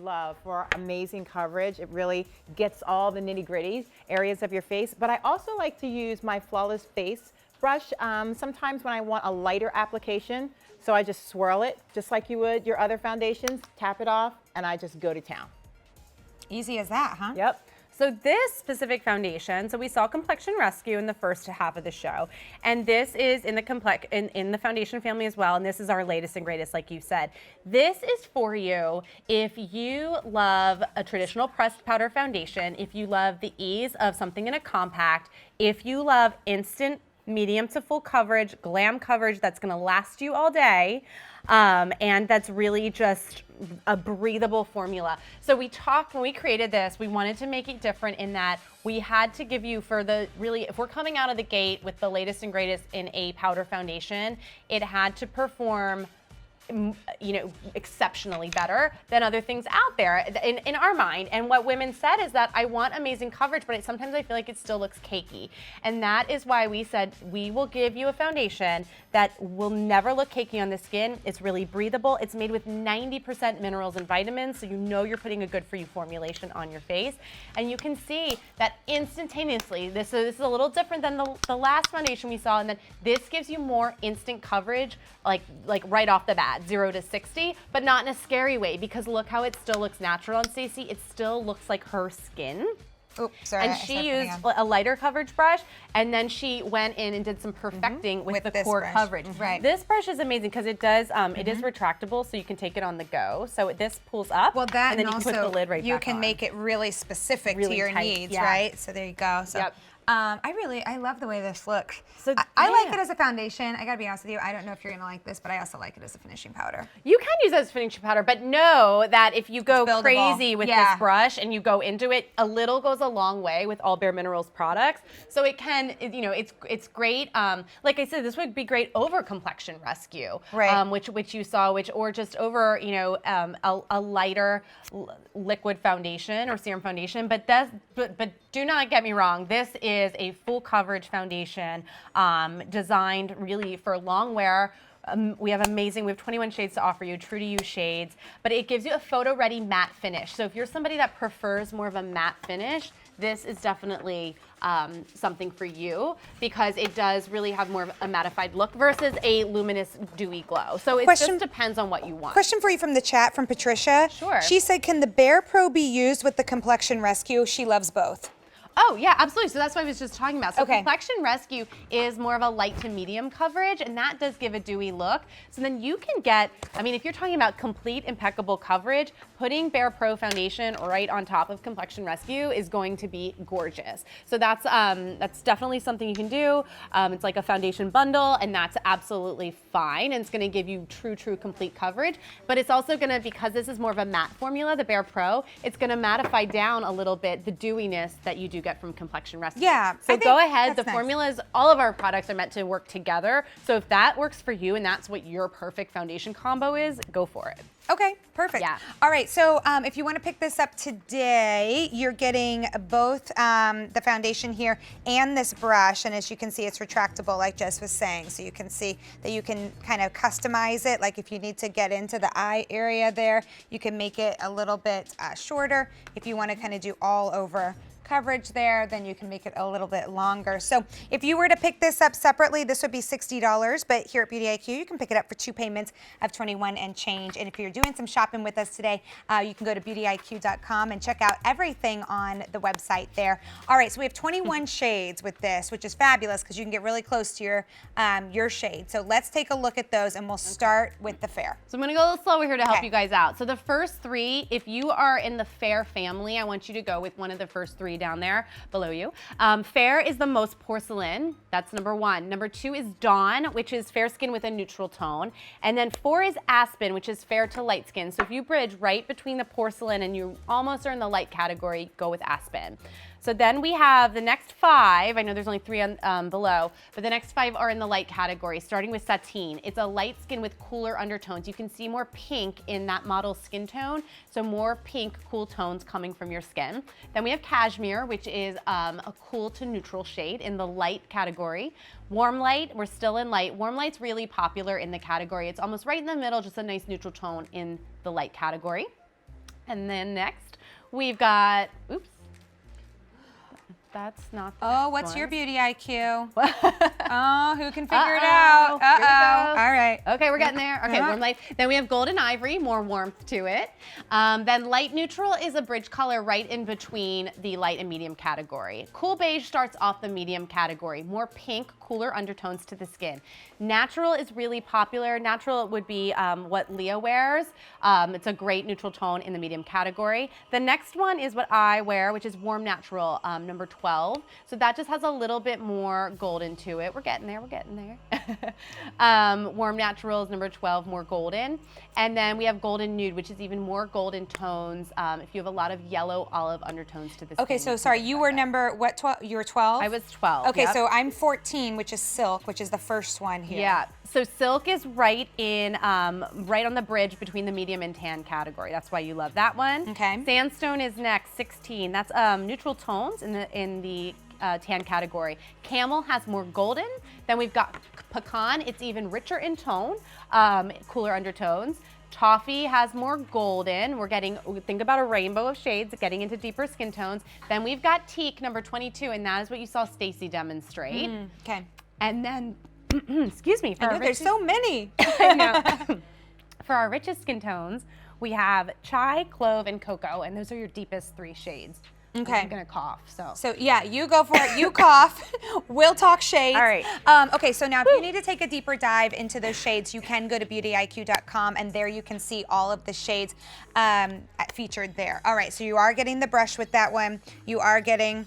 love for amazing coverage. It really gets all the nitty-gritty areas of your face. But I also like to use my Flawless Face brush sometimes when I want a lighter application. So I just swirl it just like you would your other foundations, tap it off, and I just go to town. Easy as that, huh? Yep. So this specific foundation, so we saw Complexion Rescue in the first half of the show, and this is in the foundation family as well, and this is our latest and greatest, like you said. This is for you if you love a traditional pressed powder foundation, if you love the ease of something in a compact, if you love instant medium to full coverage, glam coverage that's gonna last you all day, and that's really just a breathable formula. So we talked, when we created this, we wanted to make it different in that we had to give you if we're coming out of the gate with the latest and greatest in a powder foundation, it had to perform exceptionally better than other things out there in our mind. And what women said is that I want amazing coverage, but sometimes I feel like it still looks cakey. And that is why we said we will give you a foundation that will never look cakey on the skin. It's really breathable. It's made with 90% minerals and vitamins, so you know you're putting a good for you formulation on your face. And you can see that instantaneously, this is a little different than the last foundation we saw, and then this gives you more instant coverage, like right off the bat. 0 to 60, but not in a scary way, because look how it still looks natural on Stacey. It still looks like her skin. Oops, sorry. And she used a lighter coverage brush, and then she went in and did some perfecting with the core coverage. Right. This brush is amazing because it does, it is retractable, so you can take it on the go. So this pulls up, well, that and then you also, can put the lid right back on. You can make it really specific really to your tight, needs, yeah. right? So there you go. So, Yep. I love the way this looks. So I like it as a foundation. I gotta be honest with you. I don't know if you're gonna like this, but I also like it as a finishing powder. You can use it as finishing powder, but know that if you go crazy with this brush and you go into it, a little goes a long way with all bareMinerals products. So it can, it's great. Like I said, this would be great over Complexion Rescue, right? Which you saw, or just over, a lighter liquid foundation or serum foundation. But do not get me wrong. This is a full coverage foundation designed really for long wear. We have 21 shades to offer you, true to you shades, but it gives you a photo ready matte finish. So if you're somebody that prefers more of a matte finish, this is definitely something for you, because it does really have more of a mattified look versus a luminous dewy glow. So it just depends on what you want. Question for you from the chat from Patricia. Sure. She said, can the barePRO be used with the Complexion Rescue? She loves both. Oh, yeah, absolutely. So that's what I was just talking about. So okay. Complexion Rescue is more of a light to medium coverage, and that does give a dewy look. So then you can get, if you're talking about complete impeccable coverage, putting barePRO foundation right on top of Complexion Rescue is going to be gorgeous. So that's definitely something you can do. It's like a foundation bundle, and that's absolutely fine. And it's going to give you true complete coverage. But it's also going to, because this is more of a matte formula, the barePRO, it's going to mattify down a little bit the dewiness that you do get from Complexion Rescue. Yeah. So go ahead. The formulas, all of our products are meant to work together. So if that works for you and that's what your perfect foundation combo is, go for it. Okay, perfect. Yeah. All right, so if you want to pick this up today, you're getting both the foundation here and this brush, and as you can see, it's retractable, like Jess was saying, so you can see that you can kind of customize it. Like if you need to get into the eye area there, you can make it a little bit shorter. If you want to kind of do all over coverage there, then you can make it a little bit longer. So if you were to pick this up separately, this would be $60, but here at Beauty IQ, you can pick it up for 2 payments of $21 and change. And if you're doing some shopping with us today, you can go to beautyiq.com and check out everything on the website there. All right, so we have 21 shades with this, which is fabulous because you can get really close to your shade. So let's take a look at those, and we'll start with the Fair. So I'm gonna go a little slower here to help you guys out. So the first 3, if you are in the Fair family, I want you to go with one of the first 3 down there below you. Fair is the most porcelain. That's number 1. Number 2 is Dawn, which is fair skin with a neutral tone. And then 4 is Aspen, which is fair to light skin. So if you bridge right between the porcelain and you almost are in the light category, go with Aspen. So then we have the next 5. I know there's only 3 on below, but the next 5 are in the light category, starting with Satine. It's a light skin with cooler undertones. You can see more pink in that model's skin tone, so more pink, cool tones coming from your skin. Then we have Cashmere, which is a cool to neutral shade in the light category. Warm Light, we're still in light. Warm Light's really popular in the category. It's almost right in the middle, just a nice neutral tone in the light category. And then next, we've got, oops, that's not the Oh, next what's one. your beauty IQ? Oh, who can figure it out? Here we Uh-oh. go. All right. Okay, we're getting there. Okay, Uh-huh. warm light. Then we have golden ivory, more warmth to it. Then light neutral is a bridge color right in between the light and medium category. Cool beige starts off the medium category. More pink, cooler undertones to the skin. Natural is really popular. Natural would be what Leah wears. It's a great neutral tone in the medium category. The next one is what I wear, which is warm natural, number 12. So that just has a little bit more golden to it. We're getting there, we're getting there. Warm natural is number 12, more golden. And then we have golden nude, which is even more golden tones. If you have a lot of yellow olive undertones to the skin. Okay, so sorry, you were number, what, 12? You were 12? I was 12. Okay, yep. so I'm 14, which is silk, which is the first one here. Yeah, so silk is right in, right on the bridge between the medium and tan category. That's why you love that one. Okay. Sandstone is next, 16. That's neutral tones in the tan category. Camel has more golden. Then we've got pecan. It's even richer in tone, cooler undertones. Toffee has more golden. We're getting, think about a rainbow of shades, getting into deeper skin tones. Then we've got teak, number 22, and that is what you saw Stacy demonstrate. Okay. And then, excuse me, I know there's so many. I know. For our richest skin tones, we have chai, clove, and cocoa, and those are your deepest 3 shades. Okay. I'm gonna cough, so. So yeah, you go for it. You cough. We'll talk shades. All right. Okay, so now if you need to take a deeper dive into those shades, you can go to beautyiq.com, and there you can see all of the shades featured there. All right, so you are getting the brush with that one. You are getting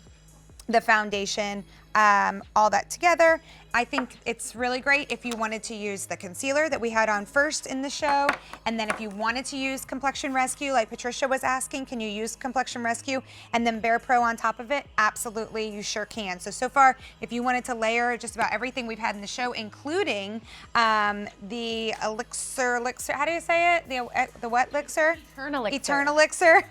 the foundation, all that together. I think it's really great if you wanted to use the concealer that we had on first in the show, and then if you wanted to use Complexion Rescue, like Patricia was asking, can you use Complexion Rescue and then barePRO on top of it? Absolutely, you sure can. So far, if you wanted to layer just about everything we've had in the show, including the elixir, how do you say it? The what elixir? Eternal elixir. Eternal elixir.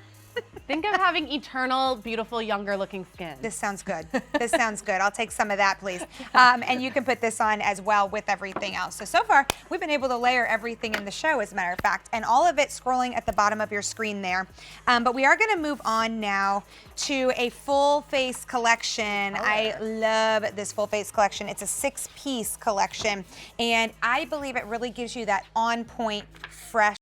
Think of having eternal, beautiful, younger looking skin. This sounds good. This sounds good. I'll take some of that, please. And you can put this on as well with everything else. So far, we've been able to layer everything in the show, as a matter of fact, and all of it scrolling at the bottom of your screen there. But we are going to move on now to a full face collection. I love this full face collection. It's a 6-piece collection, and I believe it really gives you that on point, fresh